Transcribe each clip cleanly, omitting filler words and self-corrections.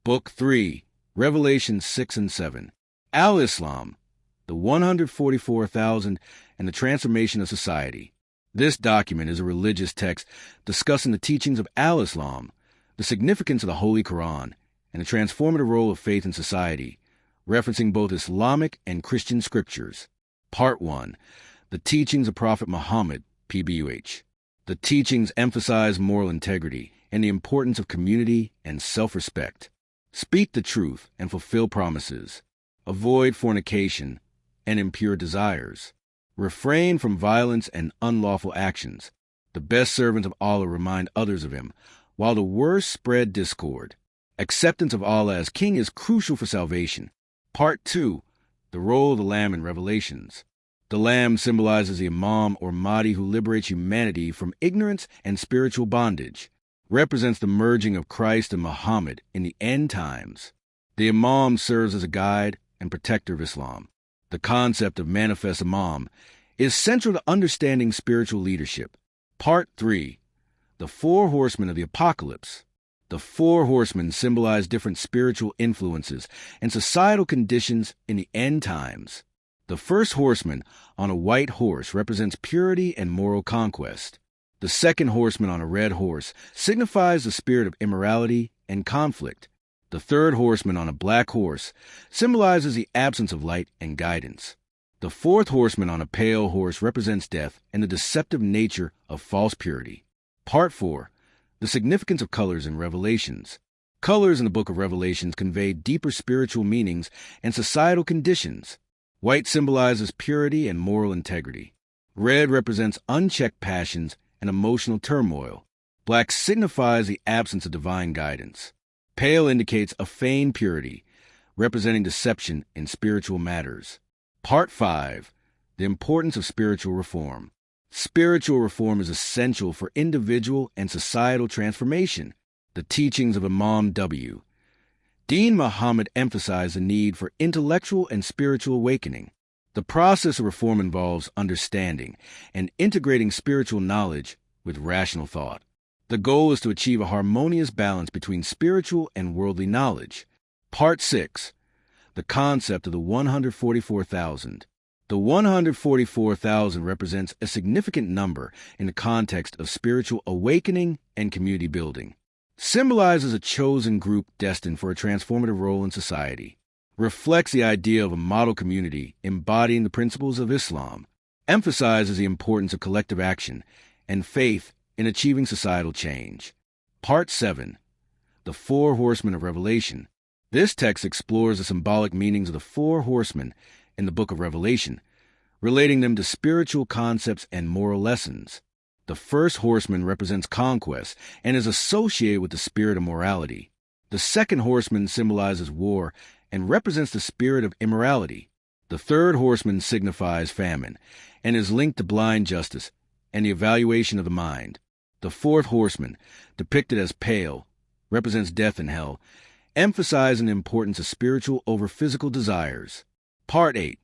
Book 3, Revelation 6 and 7. Al-Islam, the 144,000 and the Transformation of Society. This document is a religious text discussing the teachings of Al-Islam, the significance of the Holy Qur'an, and the transformative role of faith in society, referencing both Islamic and Christian scriptures. Part 1. The Teachings of Prophet Muhammad, PBUH. The teachings emphasize moral integrity and the importance of community and self-respect. Speak the truth and fulfill promises. Avoid fornication and impure desires. Refrain from violence and unlawful actions. The best servants of Allah remind others of Him, while the worst spread discord. Acceptance of Allah as King is crucial for salvation. Part 2. The Role of the Lamb in Revelations. The Lamb symbolizes the Imam or Mahdi who liberates humanity from ignorance and spiritual bondage, represents the merging of Christ and Muhammad in the end times. The Imam serves as a guide and protector of Islam. The concept of manifest Imam is central to understanding spiritual leadership. Part 3. The Four Horsemen of the Apocalypse. The four horsemen symbolize different spiritual influences and societal conditions in the end times. The first horseman on a white horse represents purity and moral conquest. The second horseman on a red horse signifies the spirit of immorality and conflict. The third horseman on a black horse symbolizes the absence of light and guidance. The fourth horseman on a pale horse represents death and the deceptive nature of false purity. Part 4. The significance of colors in Revelations. Colors in the book of Revelations convey deeper spiritual meanings and societal conditions. White symbolizes purity and moral integrity. Red represents unchecked passions and emotional turmoil. Black signifies the absence of divine guidance. Pale indicates a feigned purity, representing deception in spiritual matters. Part 5. The importance of spiritual reform. Spiritual reform is essential for individual and societal transformation. The teachings of Imam W. Dean Muhammad emphasized the need for intellectual and spiritual awakening. The process of reform involves understanding and integrating spiritual knowledge with rational thought. The goal is to achieve a harmonious balance between spiritual and worldly knowledge. Part 6. The concept of the 144,000. The 144,000 represents a significant number in the context of spiritual awakening and community building. Symbolizes a chosen group destined for a transformative role in society. Reflects the idea of a model community embodying the principles of Islam. Emphasizes the importance of collective action and faith in achieving societal change. Part 7. The Four Horsemen of Revelation. This text explores the symbolic meanings of the four horsemen in the book of Revelation, relating them to spiritual concepts and moral lessons. The first horseman represents conquest and is associated with the spirit of morality. The second horseman symbolizes war and represents the spirit of immorality. The third horseman signifies famine and is linked to blind justice and the evaluation of the mind. The fourth horseman, depicted as pale, represents death and hell, emphasizing the importance of spiritual over physical desires. Part 8.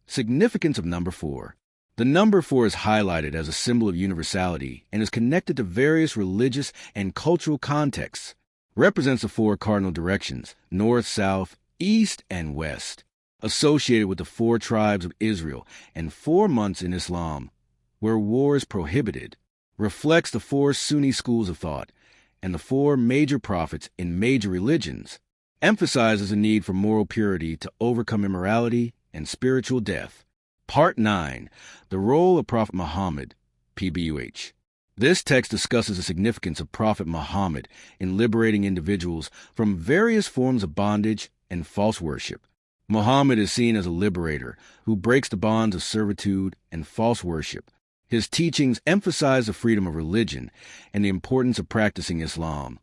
Significance of number 4. The number 4 is highlighted as a symbol of universality and is connected to various religious and cultural contexts. Represents the four cardinal directions, north, south, east, and west, associated with the four tribes of Israel and 4 months in Islam, where war is prohibited. Reflects the four Sunni schools of thought and the four major prophets in major religions. Emphasizes the need for moral purity to overcome immorality and spiritual death. Part 9. The Role of Prophet Muhammad, PBUH. This text discusses the significance of Prophet Muhammad in liberating individuals from various forms of bondage and false worship. Muhammad is seen as a liberator who breaks the bonds of servitude and false worship. His teachings emphasize the freedom of religion and the importance of practicing Islam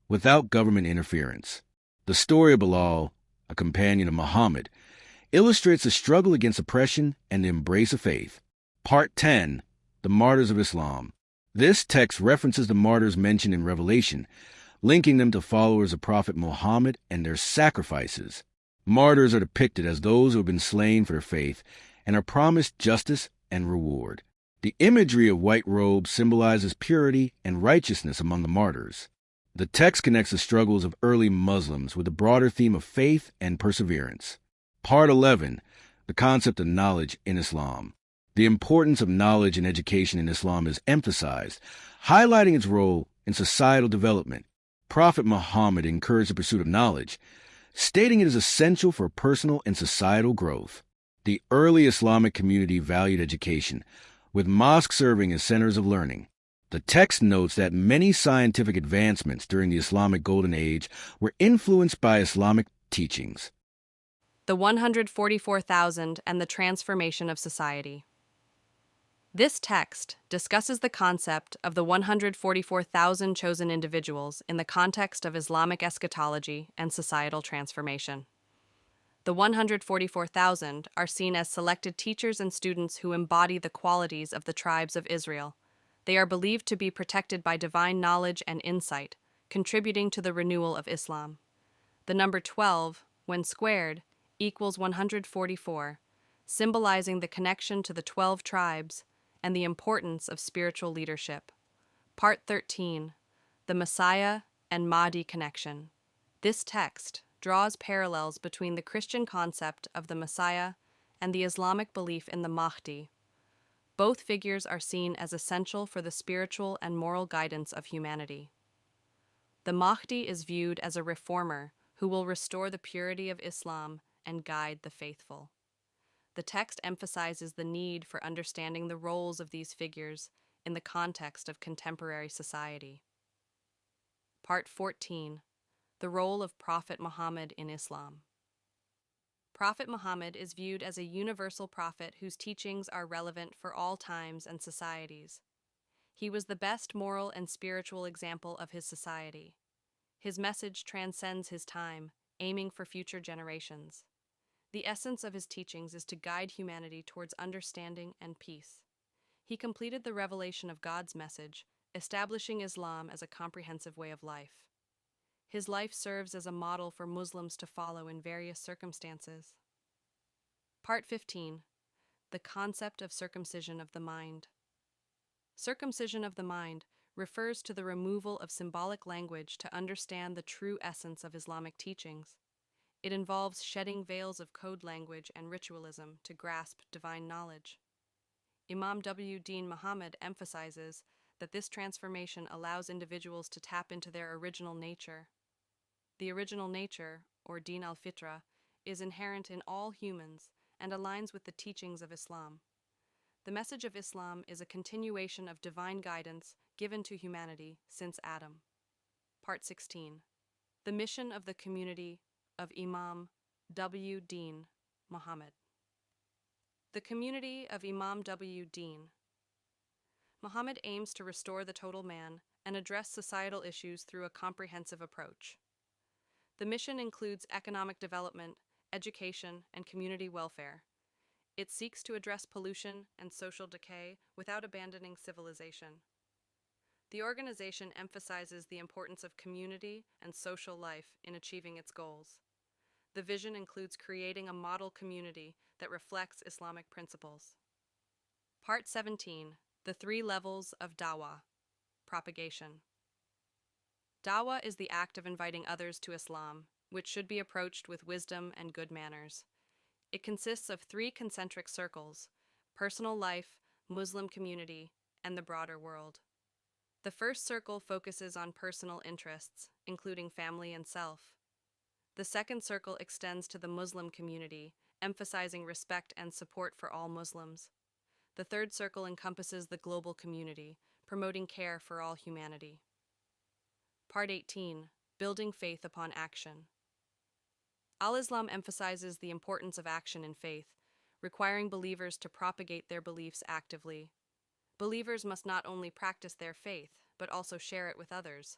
without government interference. The story of Bilal, a companion of Muhammad, illustrates the struggle against oppression and the embrace of faith. Part 10. The Martyrs of Islam. This text references the martyrs mentioned in Revelation, linking them to followers of Prophet Muhammad and their sacrifices. Martyrs are depicted as those who have been slain for their faith and are promised justice and reward. The imagery of white robes symbolizes purity and righteousness among the martyrs. The text connects the struggles of early Muslims with the broader theme of faith and perseverance. Part 11. The concept of knowledge in Islam. The importance of knowledge and education in Islam is emphasized, highlighting its role in societal development. Prophet Muhammad encouraged the pursuit of knowledge, stating it is essential for personal and societal growth. The early Islamic community valued education, with mosques serving as centers of learning. The text notes that many scientific advancements during the Islamic Golden Age were influenced by Islamic teachings. The 144,000 and the transformation of society. This text discusses the concept of the 144,000 chosen individuals in the context of Islamic eschatology and societal transformation. The 144,000 are seen as selected teachers and students who embody the qualities of the tribes of Israel. They are believed to be protected by divine knowledge and insight, contributing to the renewal of Islam. The number 12, when squared, equals 144, symbolizing the connection to the 12 tribes and the importance of spiritual leadership. Part 13. The Messiah and Mahdi connection. This text draws parallels between the Christian concept of the Messiah and the Islamic belief in the Mahdi. Both figures are seen as essential for the spiritual and moral guidance of humanity. The Mahdi is viewed as a reformer who will restore the purity of Islam and guide the faithful. The text emphasizes the need for understanding the roles of these figures in the context of contemporary society. Part 14. The role of Prophet Muhammad in Islam. Prophet Muhammad is viewed as a universal prophet whose teachings are relevant for all times and societies. He was the best moral and spiritual example of his society. His message transcends his time, aiming for future generations. The essence of his teachings is to guide humanity towards understanding and peace. He completed the revelation of God's message, establishing Islam as a comprehensive way of life. His life serves as a model for Muslims to follow in various circumstances. Part 15. The concept of circumcision of the mind. Circumcision of the mind refers to the removal of symbolic language to understand the true essence of Islamic teachings. It involves shedding veils of code language and ritualism to grasp divine knowledge. Imam W. Din Muhammad emphasizes that this transformation allows individuals to tap into their original nature. The original nature, or Din al-Fitra, is inherent in all humans and aligns with the teachings of Islam. The message of Islam is a continuation of divine guidance given to humanity since Adam. Part 16. The mission of the community of Imam W. Din Muhammad. The community of Imam W. Din. Muhammad aims to restore the total man and address societal issues through a comprehensive approach. The mission includes economic development, education, and community welfare. It seeks to address pollution and social decay without abandoning civilization. The organization emphasizes the importance of community and social life in achieving its goals. The vision includes creating a model community that reflects Islamic principles. Part 17. The 3 levels of dawah. Propagation. Dawah is the act of inviting others to Islam, which should be approached with wisdom and good manners. It consists of 3 concentric circles: personal life, Muslim community, and the broader world. The first circle focuses on personal interests, including family and self. The second circle extends to the Muslim community, emphasizing respect and support for all Muslims. The third circle encompasses the global community, promoting care for all humanity. Part 18. Building faith upon action. Al-Islam emphasizes the importance of action in faith, requiring believers to propagate their beliefs actively. Believers must not only practice their faith, but also share it with others.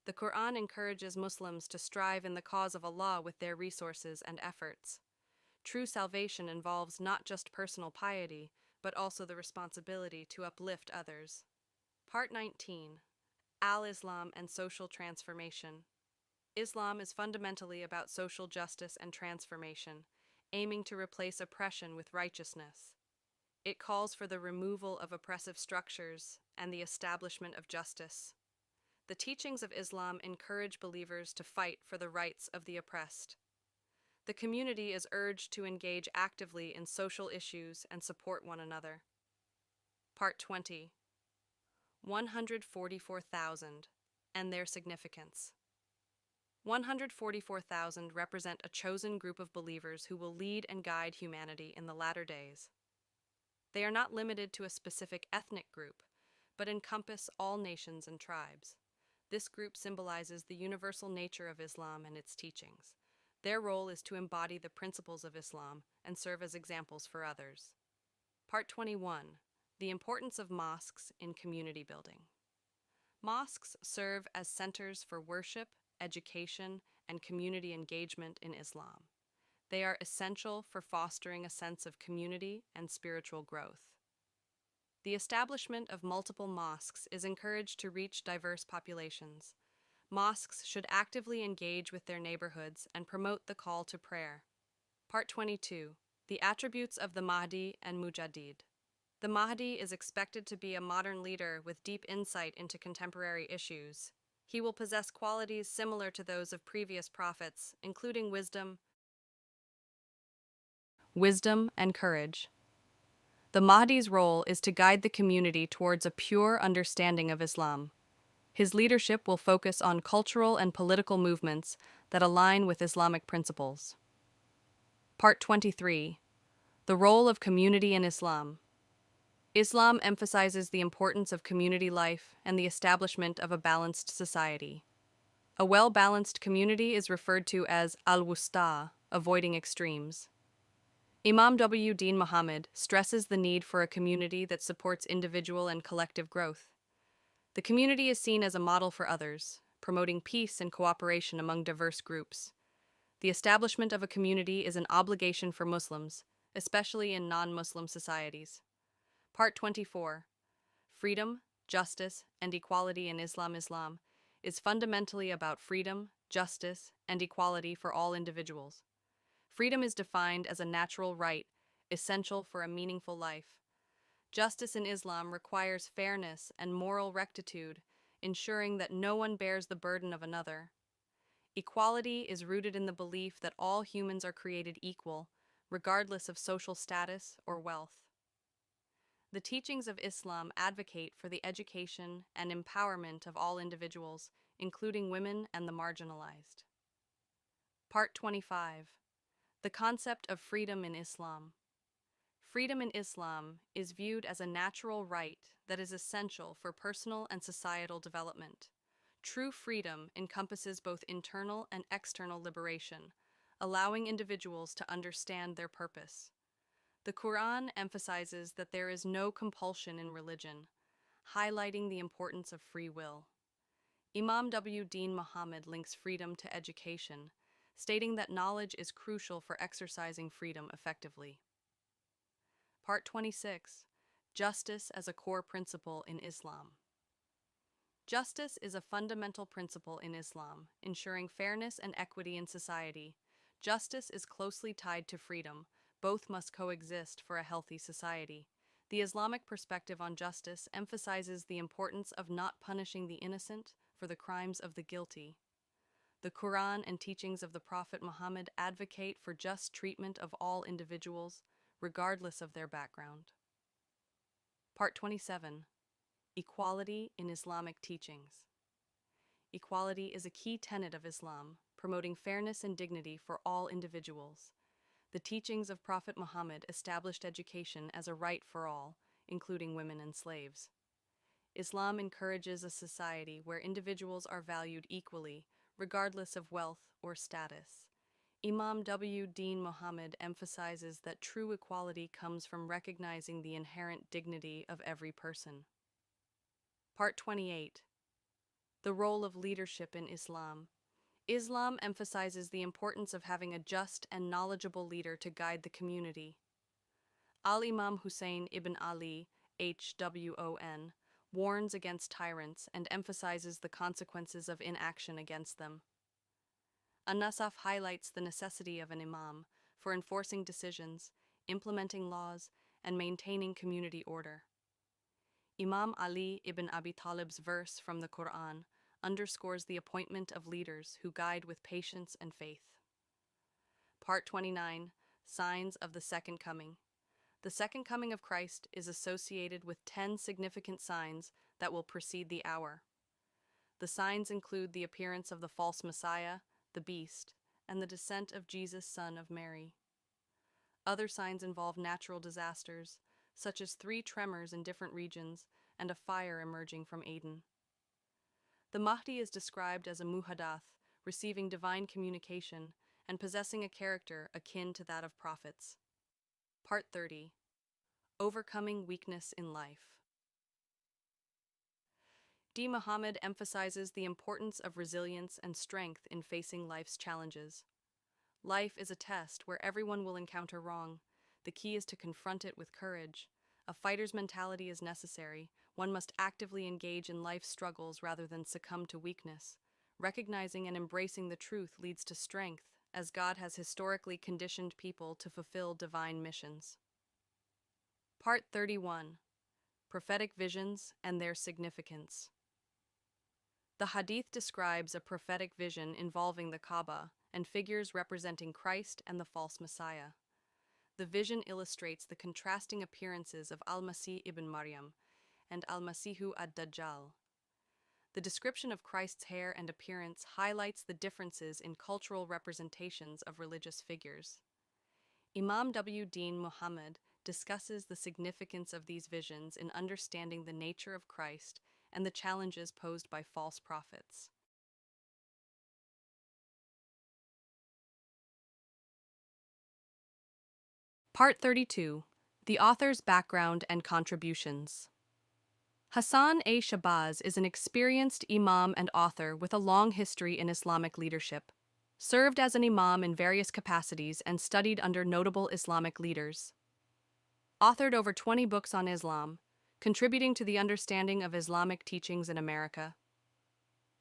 The Qur'an encourages Muslims to strive in the cause of Allah with their resources and efforts. True salvation involves not just personal piety, but also the responsibility to uplift others. Part 19. Al-Islam and social transformation. Islam is fundamentally about social justice and transformation, aiming to replace oppression with righteousness. It calls for the removal of oppressive structures and the establishment of justice. The teachings of Islam encourage believers to fight for the rights of the oppressed. The community is urged to engage actively in social issues and support one another. Part 20. 144,000 and their significance. 144,000 represent a chosen group of believers who will lead and guide humanity in the latter days. They are not limited to a specific ethnic group, but encompass all nations and tribes. This group symbolizes the universal nature of Islam and its teachings. Their role is to embody the principles of Islam and serve as examples for others. Part 21. The importance of mosques in community building. Mosques serve as centers for worship, education, and community engagement in Islam. They are essential for fostering a sense of community and spiritual growth. The establishment of multiple mosques is encouraged to reach diverse populations. Mosques should actively engage with their neighborhoods and promote the call to prayer. Part 22. The attributes of the Mahdi and Mujaddid. The Mahdi is expected to be a modern leader with deep insight into contemporary issues. He will possess qualities similar to those of previous prophets, including wisdom and courage. The Mahdi's role is to guide the community towards a pure understanding of Islam. His leadership will focus on cultural and political movements that align with Islamic principles. Part 23. The role of community in Islam. Islam emphasizes the importance of community life and the establishment of a balanced society. A well-balanced community is referred to as al-wusta, avoiding extremes. Imam W. Deen Muhammad stresses the need for a community that supports individual and collective growth. The community is seen as a model for others, promoting peace and cooperation among diverse groups. The establishment of a community is an obligation for Muslims, especially in non-Muslim societies. Part 24. Freedom, justice, and equality in Islam. Islam is fundamentally about freedom, justice, and equality for all individuals. Freedom is defined as a natural right, essential for a meaningful life. Justice in Islam requires fairness and moral rectitude, ensuring that no one bears the burden of another. Equality is rooted in the belief that all humans are created equal, regardless of social status or wealth. The teachings of Islam advocate for the education and empowerment of all individuals, including women and the marginalized. Part 25. The concept of freedom in Islam. Freedom in Islam is viewed as a natural right that is essential for personal and societal development. True freedom encompasses both internal and external liberation, allowing individuals to understand their purpose. The Qur'an emphasizes that there is no compulsion in religion, highlighting the importance of free will. Imam W. Deen Muhammad links freedom to education, stating that knowledge is crucial for exercising freedom effectively. Part 26. Justice as a core principle in Islam. Justice is a fundamental principle in Islam, ensuring fairness and equity in society. Justice is closely tied to freedom. Both must coexist for a healthy society. The Islamic perspective on justice emphasizes the importance of not punishing the innocent for the crimes of the guilty. The Qur'an and teachings of the Prophet Muhammad advocate for just treatment of all individuals, regardless of their background. Part 27. Equality in Islamic teachings. Equality is a key tenet of Islam, promoting fairness and dignity for all individuals. The teachings of Prophet Muhammad established education as a right for all, including women and slaves. Islam encourages a society where individuals are valued equally, regardless of wealth or status. Imam W. Deen Muhammad emphasizes that true equality comes from recognizing the inherent dignity of every person. Part 28. The role of leadership in Islam. Islam emphasizes the importance of having a just and knowledgeable leader to guide the community. Al-Imam Hussein ibn Ali, HWON, warns against tyrants and emphasizes the consequences of inaction against them. An-Nasaf highlights the necessity of an imam for enforcing decisions, implementing laws, and maintaining community order. Imam Ali ibn Abi Talib's verse from the Qur'an, underscores the appointment of leaders who guide with patience and faith. Part 29, Signs of the Second Coming. The second coming of Christ is associated with 10 significant signs that will precede the hour. The signs include the appearance of the false Messiah, the beast, and the descent of Jesus, son of Mary. Other signs involve natural disasters, such as 3 tremors in different regions and a fire emerging from Aden. The Mahdi is described as a muhadath, receiving divine communication and possessing a character akin to that of prophets. Part 30. Overcoming Weakness in Life. Muhammad emphasizes the importance of resilience and strength in facing life's challenges. Life is a test where everyone will encounter wrong. The key is to confront it with courage. A fighter's mentality is necessary. One must actively engage in life's struggles rather than succumb to weakness. Recognizing and embracing the truth leads to strength, as God has historically conditioned people to fulfill divine missions. Part 31. Prophetic Visions and Their Significance. The Hadith describes a prophetic vision involving the Kaaba and figures representing Christ and the false Messiah. The vision illustrates the contrasting appearances of Al-Masih ibn Maryam and Al-Masihu ad-Dajjal. The description of Christ's hair and appearance highlights the differences in cultural representations of religious figures. Imam W. Din Muhammad discusses the significance of these visions in understanding the nature of Christ and the challenges posed by false prophets. Part 32. The Author's Background and Contributions. Hassan A. Shabazz is an experienced imam and author with a long history in Islamic leadership, served as an imam in various capacities and studied under notable Islamic leaders. Authored over 20 books on Islam, contributing to the understanding of Islamic teachings in America.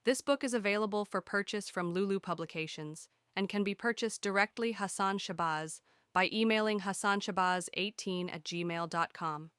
This book is available for purchase from Lulu Publications and can be purchased directly Hassan Shabazz by emailing hassanshabazz18@gmail.com.